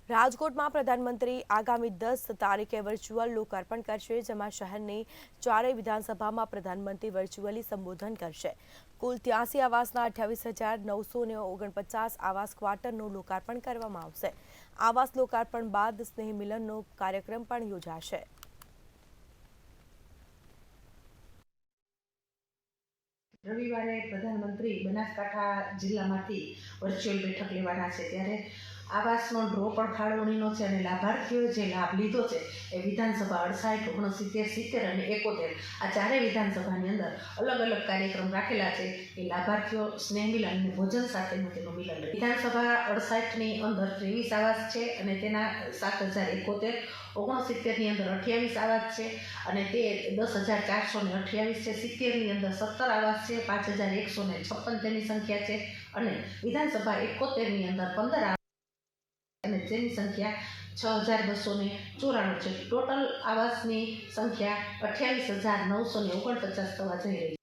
રાજકોટમાં પ્રધાનમંત્રી આગામી 10 તારીખે વર્ચ્યુઅલ લોકાર્પણ કરશે, જેમાં શહેરની ચારેય વિધાનસભામાં પ્રધાનમંત્રી વર્ચ્યુઅલી સંબોધન કરશે। કુલ 83 આવાસના 28,949 આવાસ ક્વાર્ટરનું લોકાર્પણ કરવામાં આવશે। આવાસ લોકાર્પણ બાદ સ્નેહ મિલનનો કાર્યક્રમ પણ યોજાશે। રવિવારે પ્રધાનમંત્રી બનાસકાંઠા જિલ્લામાંથી વર્ચ્યુઅલ બેઠક લેવાના છે, ત્યારે આવાસનો ડ્રો પણ ફાળવણીનો છે અને લાભાર્થીઓએ જે લાભ લીધો છે એ વિધાનસભા 68, 69, 70 અને 71 આ ચારેય વિધાનસભાની અંદર અલગ અલગ કાર્યક્રમ રાખેલા છે। એ લાભાર્થીઓ સ્નેહ મિલન અને ભોજન સાથેનું તેનું મિલન રહે। વિધાનસભા 68ની અંદર 23 આવાસ છે અને તેના 7,071, 69 ની અંદર 28 આવાસ છે અને તે 10,428 છે। 70ની અંદર 17 આવાસ છે, 5,156 તેની સંખ્યા છે અને વિધાનસભા 71ની અંદર 15 અને તેની સંખ્યા 6,294 છે। ટોટલ આવાસની સંખ્યા 28,949 થવા જઈ રહી છે।